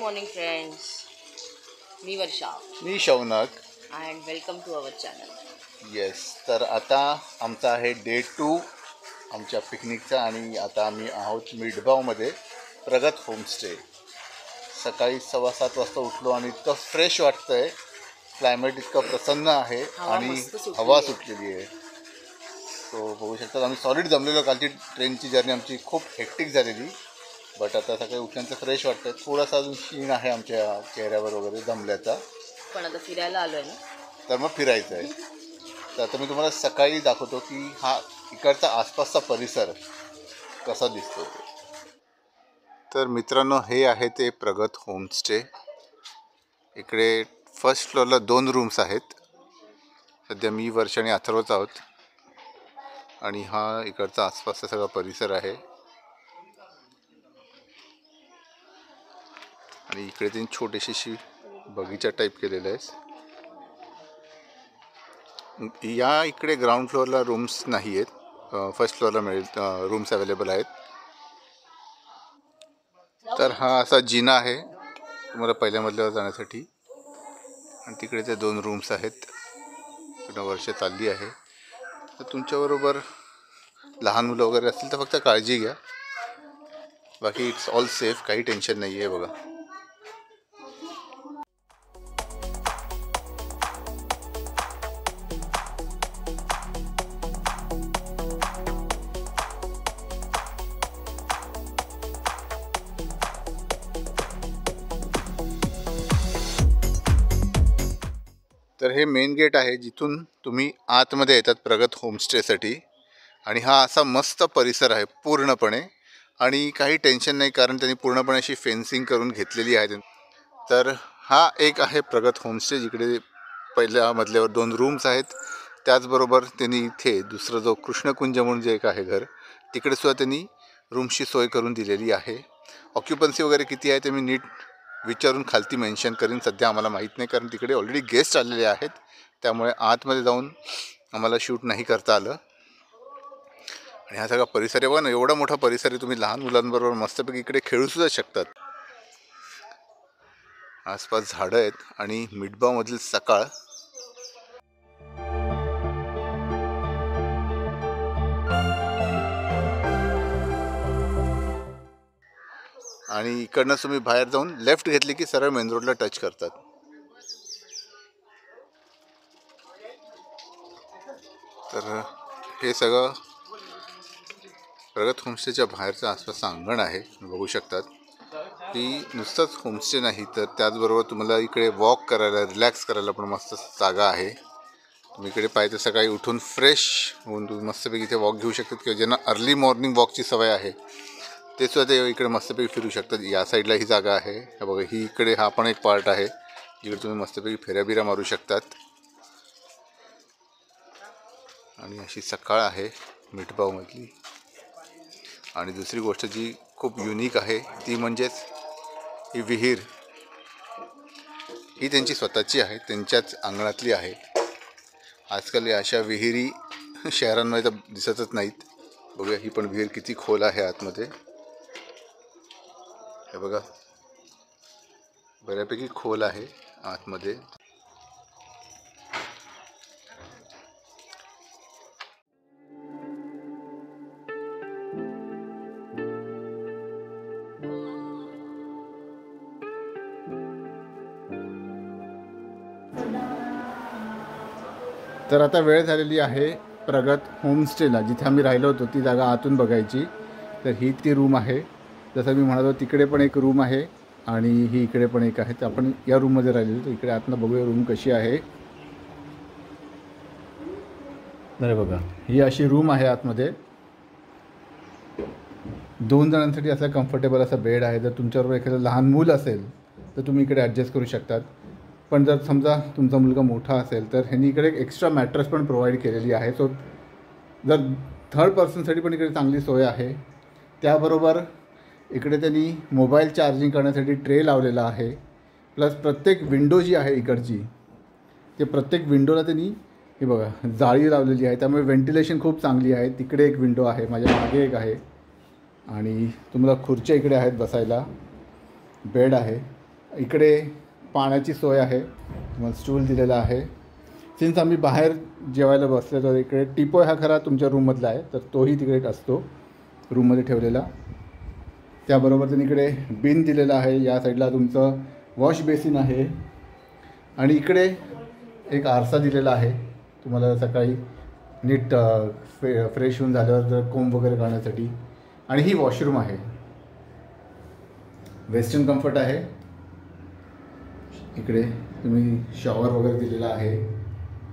Morning friends, मी वर्षा, मी Shaunak and welcome to our channel. Yes. तर आता आमचा आहे डे 2 आमच्या पिकनिकचा आणि आता आम्ही आहोत मिठगावमध्ये प्रगत होमस्टे. सकाळी 6:15 वाजता उठलो आणि इतकं फ्रेश वाटतं आहे. क्लायमेट इतकं प्रसन्न आहे आणि हवा सुटलेली आहे. तो बघू शकता आम्ही सॉलिड जमलेलो. कालची ट्रेनची जर्नी आमची खूप हेक्टिक झालेली, बट आता सकाळी उठल्यानंतर फ्रेश वाटतं. थोडासा अजून शीण आहे आमच्या चेहऱ्यावर वगैरे दमल्याचा, पण आता फिरायला आलो आहे ना, तर मग फिरायचं आहे. तर आता मी तुम्हाला सकाळी दाखवतो की हा इकडचा आसपासचा परिसर कसा दिसतो. तर मित्रांनो, हे आहे ते प्रगत होमस्टे. इकडे फर्स्ट फ्लोअरला 2 रूम्स आहेत. सध्या मी वर्ष आणि अथर्वच आहोत आणि हा इकडचा आसपासचा सगळा परिसर आहे. आणि इकडे त्यांनी छोटीशी बगीचा टाईप केलेला आहे. या इकडे ग्राउंड फ्लोअरला रूम्स नाही आहेत, फर्स्ट फ्लोअरला रूम्स अवेलेबल आहेत. तर हा असा जिना आहे तुम्हाला पहिल्या मजल्यावर जाण्यासाठी आणि तिकडे ते 2 रूम्स आहेत. पूर्ण वर्ष चालली आहे. तर तुमच्याबरोबर लहान मुलं वगैरे असतील तर फक्त काळजी घ्या, बाकी इट्स ऑल सेफ, काही टेन्शन नाही आहे. बघा, तर हे मेन गेट आहे जिथून तुम्ही आतमध्ये येतात प्रगत होमस्टेसाठी. आणि हा असा मस्त परिसर आहे पूर्णपणे, आणि काही टेन्शन नाही कारण त्यांनी पूर्णपणे अशी फेन्सिंग करून घेतलेली आहे. तर हा एक आहे प्रगत होमस्टे, जिकडे पहिल्या मजल्यावर 2 रूम्स आहेत. त्याचबरोबर त्यांनी इथे दुसरं जो कृष्णकुंज म्हणून जे एक आहे घर, तिकडेसुद्धा त्यांनी रूमची सोय करून दिलेली आहे. ऑक्युपन्सी वगैरे किती आहे ते मी नीट विचारून खालती मेन्शन करीन. सध्या आम्हाला माहीत नाही कारण तिकडे ऑलरेडी गेस्ट आलेले आहेत, त्यामुळे आतमध्ये जाऊन आम्हाला शूट नाही करता आलं. आणि हा सगळा परिसर आहे बघा ना, एवढा मोठा परिसर आहे. तुम्ही लहान मुलांबरोबर मस्तपैकी इकडे खेळूसुद्धा शकतात. आसपास झाडं आहेत आणि मिठगावमधील सकाळ. आणि इकडनं तुम्ही बाहेर जाऊन लेफ्ट घेतली की सरळ मेन रोडला टच करतात. तर हे सगळं प्रगत होमस्टेच्या बाहेरचं आसपासचं अंगण आहे. बघू शकतात की नुसतंच होमस्टे नाही तर त्याचबरोबर तुम्हाला इकडे वॉक करायला, रिलॅक्स करायला पण मस्त जागा आहे. तुम्ही इकडे पाहिजे सकाळी उठून फ्रेश होऊन तुम्ही मस्तपैकी इथे वॉक घेऊ शकतात, किंवा ज्यांना अर्ली मॉर्निंग वॉकची सवय आहे ते सुद्धा ते इकडे मस्तपैकी फिरू शकतात. या साईडला ही जागा आहे. हे बघा, ही इकडे हा पण एक पार्ट आहे जिकडे तुम्ही मस्तपैकी फेऱ्याबिऱ्या मारू शकतात. आणि अशी सकाळ आहे मिठगावमधली. आणि दुसरी गोष्ट जी खूप युनिक आहे ती म्हणजेच ही विहीर. ही त्यांची स्वतःची आहे, त्यांच्याच अंगणातली आहे. आजकाल या अशा विहिरी शहरांमध्ये तर दिसतच नाहीत. बघूया ही पण विहीर किती खोल आहे आतमध्ये. हे बघा, बऱ्यापैकी खोल आहे आतमध्ये. तर आता वेळ झालेली आहे प्रगत होमस्टेला, जिथे आम्ही राहिलो होतो ती जागा आतून बघायची. तर ही ती रूम आहे. जसं मी म्हणालो तिकडे पण एक रूम आहे आणि ही इकडे पण एक आहे. तर आपण या रूममध्ये राहिलेलो. तर इकडे आतनं बघूया रूम कशी आहे. नाही बघा, ही अशी रूम आहे. आतमध्ये 2 जणांसाठी असा कम्फर्टेबल असा बेड आहे. जर तुमच्याबरोबर एखादं लहान मूल असेल तर तुम्ही इकडे ॲडजस्ट करू शकतात. पण जर समजा तुमचा मुलगा मोठा असेल तर ह्यांनी इकडे एक एक्स्ट्रा मॅट्रेस पण प्रोव्हाइड केलेली आहे. सो जर थर्ड पर्सनसाठी पण इकडे चांगली सोय आहे. त्याबरोबर इकडे त्यांनी मोबाईल चार्जिंग करण्यासाठी ट्रे लावलेला आहे. प्लस प्रत्येक विंडो जी आहे इकडची, ते प्रत्येक विंडोला त्यांनी हे बघा जाळी लावलेली आहे. त्यामुळे व्हेंटिलेशन खूप चांगली आहे. तिकडे एक विंडो आहे, माझ्या मागे एक आहे. आणि तुम्हाला खुर्च्या इकडे आहेत बसायला. बेड आहे. इकडे पाण्याची सोय आहे, तुम्हाला स्टूल दिलेला आहे. सिन्स आम्ही बाहेर जेवायला बसलो तर इकडे टिपॉय हा खरा तुमच्या रूममधला आहे, तर तोही तिकडे असतो रूममध्ये ठेवलेला. त्याबरोबर त्यांनी इकडे बिन दिलेला आहे. या साईडला तुमचं वॉश बेसिन आहे आणि इकडे एक आरसा दिलेला आहे तुम्हाला सकाळी नीट फ्रेश होऊन झाल्यावर जर कोंब वगैरे काढण्यासाठी. आणि ही वॉशरूम आहे, वेस्टर्न कम्फर्ट आहे. इकडे तुम्ही शॉवर वगैरे दिलेला आहे,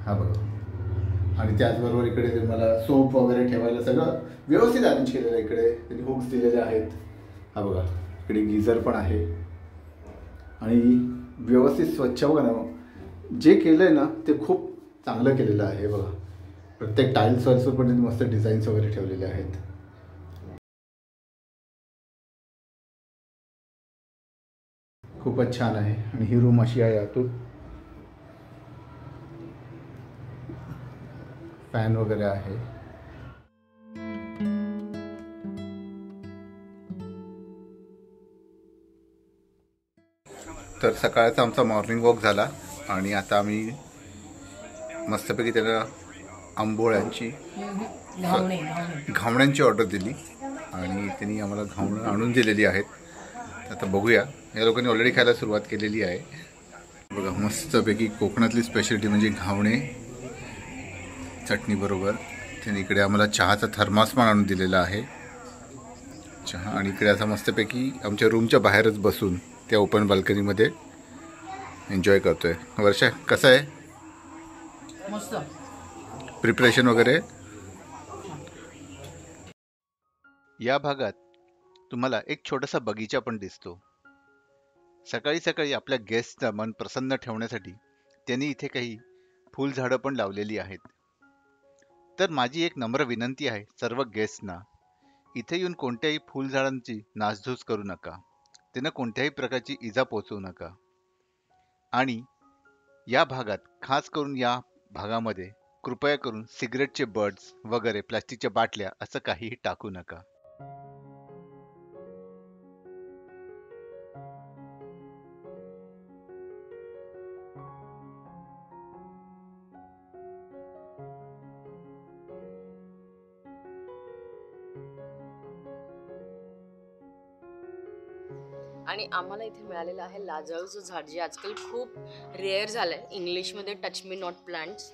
हा बघा. आणि त्याचबरोबर इकडे तुम्हाला सोप वगैरे ठेवायला सगळं व्यवस्थित अरेंज केलेलं आहे. इकडे त्यांनी हुक्स दिलेले आहेत, हा बघा. इकडे गिझर पण आहे आणि व्यवस्थित स्वच्छ बघा ना, जे केलं आहे ना ते खूप चांगलं केलेलं आहे बघा. प्रत्येक टाईल्सवर पण त्यांनी मस्त डिझाईन्स वगैरे ठेवलेले आहेत. खूपच छान आहे. आणि ही रूम अशी आहे, आतून फॅन वगैरे आहे. तर सकाळचा आमचा मॉर्निंग वॉक झाला आणि आता आम्ही मस्तपैकी त्याला आंबोळ्यांची घावण्यांची ऑर्डर दिली आणि त्यांनी आम्हाला घावणं आणून दिलेली आहेत. आता बघूया, या लोकांनी ऑलरेडी खायला सुरुवात केलेली आहे बघा. मस्तपैकी कोकणातली स्पेशालिटी म्हणजे घावणे चटणीबरोबर. त्यांनी इकडे आम्हाला चहाचा थर्मास पण आणून दिलेला आहे, चहा. आणि इकडे असा मस्तपैकी आमच्या रूमच्या बाहेरच बसून त्या ओपन बाल्कनीमध्ये एन्जॉय करतोय. वर्षा, कसं आहे मस्त प्रिपरेशन वगैरे? या भागात तुम्हाला एक छोटासा बगीचा पण दिसतो. सकाळी सकाळी आपल्या गेस्टचं मन प्रसन्न ठेवण्यासाठी त्यांनी इथे काही फुलझाडं पण लावलेली आहेत. तर माझी एक नम्र विनंती आहे सर्व गेस्टना, इथे येऊन कोणत्याही फुलझाडांची नासधूस करू नका, त्यांना कोणत्याही प्रकारची इजा पोचवू नका. आणि या भागात, खास करून या भागामध्ये, कृपया करून सिगरेटचे बर्ड्स वगैरे प्लास्टिकच्या बाटल्या असं काहीही टाकू नका. आणि आम्हाला इथे मिळालेलं आहे लाजळूचं झाड, जे आजकाल खूप रेअर झालंय. इंग्लिशमध्ये टच मी नॉट प्लांट्स.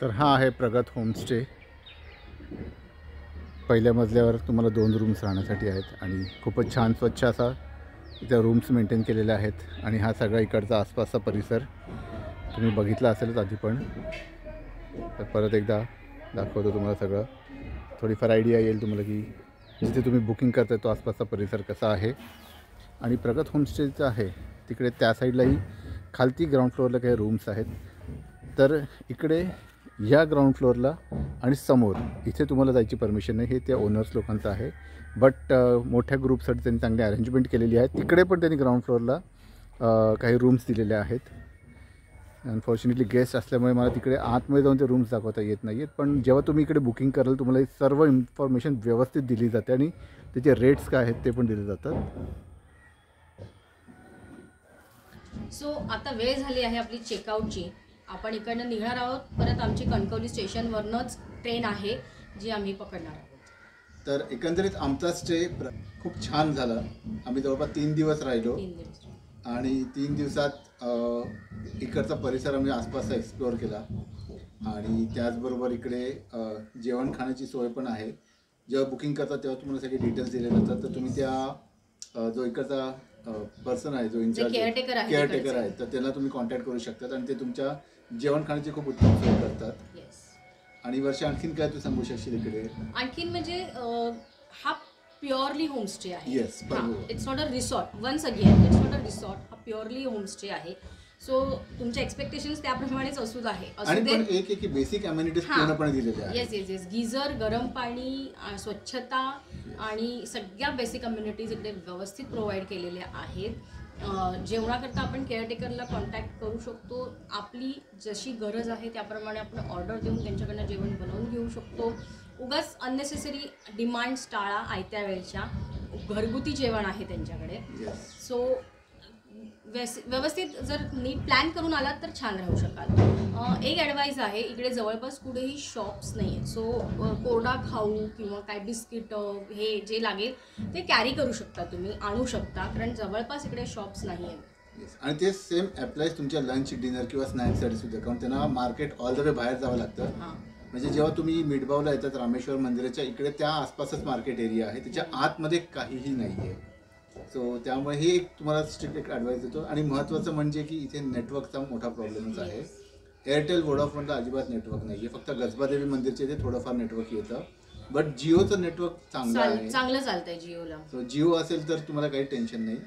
तर हा आहे प्रगत होमस्टे. पहिल्या मजल्यावर तुम्हाला 2 रूम्स राहण्यासाठी आहेत आणि खूपच छान स्वच्छ असा इथे रूम्स मेंटेन केलेले आहेत. आणि हा सगळा इकडचा आसपासचा परिसर तुम्ही बघितला असेलच आधी, पण तर परत एकदा दाखवतो तुम्हाला सगळं. थोडीफार आयडिया येईल तुम्हाला की जिथे तुम्ही बुकिंग करताय तो आसपासचा परिसर कसा आहे. आणि प्रगत होमस्टेचं आहे तिकडे त्या साईडलाही खालती ग्राउंड फ्लोअरला काही रूम्स आहेत. तर इकडे ह्या ग्राउंड फ्लोअरला आणि समोर इथे तुम्हाला जायची परमिशन नाही, हे त्या ओनर्स लोकांचं आहे. बट मोठ्या ग्रुपसाठी त्यांनी चांगली अरेंजमेंट केलेली आहे. तिकडे पण त्यांनी ग्राउंड फ्लोअरला काही रूम्स दिलेले आहेत. अनफॉर्च्युनेटली गेस्ट असल्यामुळे मला तिकडे आतमध्ये जाऊन ते रूम्स दाखवता येत नाही आहेत. पण जेव्हा तुम्ही इकडे बुकिंग कराल तुम्हाला ही सर्व इन्फॉर्मेशन व्यवस्थित दिली जाते आणि त्याचे रेट्स काय आहेत ते पण दिले जातात. सो आता वेळ झाली आहे आपली चेकआउटची. आपण इकडनं निघणार आहोत. परत आमची कणकवली स्टेशनवरनंच ट्रेन आहे जी आम्ही पकडणार आहोत. तर एकंदरीत आमचा स्टे खूप छान झाला. आम्ही जवळपास 3 दिवस राहिलो 3 दिवस. आणि 3 दिवसात इकडचा परिसर आम्ही आसपासचा एक्सप्लोअर केला. आणि त्याचबरोबर इकडे जेवण खाण्याची सोय पण आहे. जेव्हा बुकिंग करता तेव्हा तुम्हाला सगळे डिटेल्स दिले जातात. तर तुम्ही त्या जो इकडचा पर्सन आहे, जो इन्चार्ज केअरटेकर आहे, तर त्याला तुम्ही कॉन्टॅक्ट करू शकतात आणि ते तुमच्या जेवण खाण्याची खूप उत्तम सोय करतात. येस. आणि वर्ष आणखीन काय तू सांगू शकशील इकडे? आणखीन म्हणजे हा प्युअरली होमस्टे आहे. Yes, बरोबर. It's not a resort. Once again it's not a resort, हा प्युअरली होमस्टे आहे. सो तुमचे एक्सपेक्टेशन्स त्याप्रमाणेच असू आणि पण एक बेसिक अम्युनिटीज हां. पूर्णपणे दिलेले आहेत. Yes yes yes. गिझर, गरम पाणी, स्वच्छता आणि सगळ्या बेसिक कम्युनिटीज इकडे व्यवस्थित प्रोव्हाइड केलेल्या आहेत. जेवणाकरता आपण केअरटेकरला कॉन्टॅक्ट करू शकतो. आपली जशी गरज आहे त्याप्रमाणे आपण ऑर्डर देऊन त्यांच्याकडनं जेवण बनवून घेऊ शकतो. उगाच अननेसेसरी डिमांड्स टाळा आयत्या वेळच्या. घरगुती जेवण आहे त्यांच्याकडे. Yes. सो व्यवस्थित जर नीट प्लॅन करून आलात तर छान राहू शकाल. एक ॲडवाईस आहे, इकडे जवळपास कुठेही शॉप्स नाही आहेत. सो कोरडा खाऊ किंवा काय बिस्किटं हे जे लागेल ते कॅरी करू शकता, तुम्ही आणू शकता, कारण जवळपास इकडे शॉप्स नाही आहेत. Yes. आणि ते सेम अप्लायज तुमच्या लंच, डिनर किंवा स्नॅक्ससाठी सुद्धा, कारण त्यांना मार्केट ऑल द वे बाहेर जावं लागतं. हां. म्हणजे जेव्हा तुम्ही मिठबावला येतात रामेश्वर मंदिराच्या इकडे, त्या आसपासच मार्केट एरिया आहे, त्याच्या आतमध्ये काहीही नाही आहे. सो त्यामुळे हे एक तुम्हाला स्ट्रिक्ट एक ॲडवाईस देतो. आणि महत्त्वाचं म्हणजे की इथे नेटवर्कचा मोठा प्रॉब्लेमच आहे. एअरटेल, वोडाफोनला अजिबात नेटवर्क नाही आहे. फक्त गजबादेवी मंदिरच्या इथे थोडंफार नेटवर्क येतं, बट जिओचं नेटवर्क चांगलं आहे. चांगलं चालतंय जिओला. सो जिओ असेल तर तुम्हाला काही टेन्शन नाही.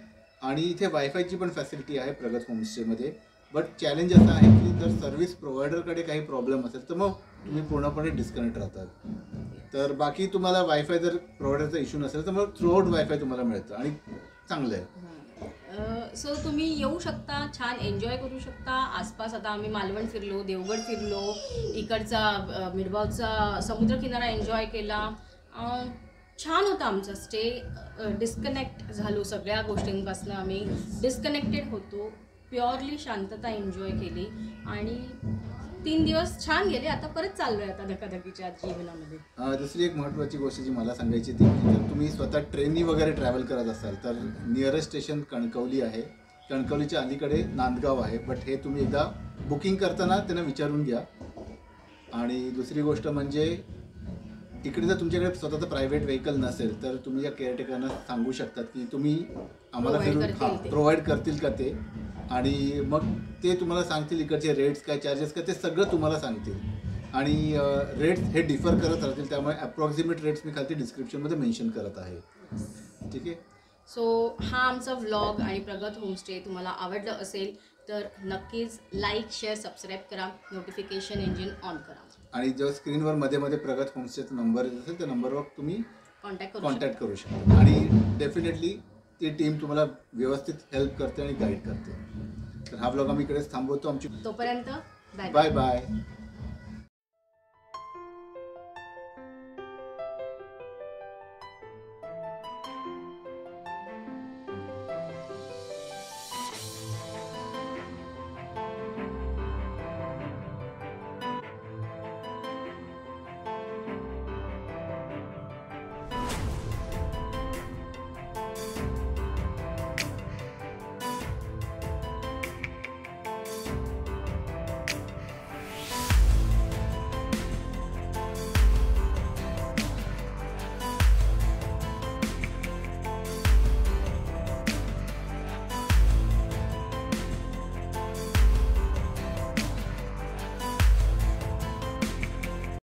आणि इथे वायफायची पण फॅसिलिटी आहे प्रगत होमस्टेमध्ये. बट चॅलेंज असं आहे की जर सर्व्हिस प्रोव्हायडरकडे काही प्रॉब्लेम असेल तर मग तुम्ही पूर्णपणे डिस्कनेक्ट राहतात. तर बाकी तुम्हाला वायफाय जर प्रोव्हायडरचा इश्यू नसेल तर मग थ्रूआउट वायफाय तुम्हाला मिळतं आणि चांगलं आहे. सो तुम्ही येऊ शकता, छान एन्जॉय करू शकता. आसपास आता आम्ही मालवण फिरलो, देवगड फिरलो, इकडचा मिठबावचा समुद्रकिनारा एन्जॉय केला. छान होता आमचा स्टे. डिस्कनेक्ट झालो सगळ्या गोष्टींपासून, आम्ही डिस्कनेक्टेड होतो. प्युअरली शांतता एन्जॉय केली आणि 3 दिवस छान गेले. आता परत चाललोय आता धकाधकीच्या जीवनामध्ये. दुसरी एक महत्त्वाची गोष्ट जी मला सांगायची ती म्हणजे जर तुम्ही स्वतः ट्रेननी वगैरे ट्रॅव्हल करत असाल तर नियरेस्ट स्टेशन कणकवली आहे. कणकवलीच्या अलीकडे नांदगाव आहे. बट हे तुम्ही एकदा बुकिंग करताना त्यांना विचारून घ्या. आणि दुसरी गोष्ट म्हणजे इकडे जर तुमच्याकडे स्वतःचं प्रायव्हेट व्हेकल नसेल तर तुम्ही या केअरटेकरना सांगू शकतात की तुम्ही आम्हाला प्रोव्हाइड करतील का ते. आणि मग ते तुम्हाला सांगतील इकडचे रेट्स काय, चार्जेस काय, ते सगळं तुम्हाला सांगतील. आणि रेट्स हे डिफर करत राहतील, त्यामुळे अप्रॉक्सिमेट रेट्स मी खाली डिस्क्रिप्शनमध्ये मेन्शन करत आहे. ठीक आहे. सो हा आमचा व्लॉग आणि प्रगत होमस्टे तुम्हाला आवडलं असेल तर नक्कीच लाईक, शेअर, सबस्क्राईब करा. नोटिफिकेशन इंजिन ऑन करा. आणि जो स्क्रीनवर मध्ये मध्ये प्रगत होमस्टेचा नंबर येत असेल त्या नंबरवर तुम्ही कॉन्टॅक्ट करू शकता. आणि डेफिनेटली ती टीम तुम्हाला व्यवस्थित हेल्प करते आणि गाईड करते. तर हा ब्लॉग आम्ही इकडेच थांबवतो. आमची तोपर्यंत बाय बाय.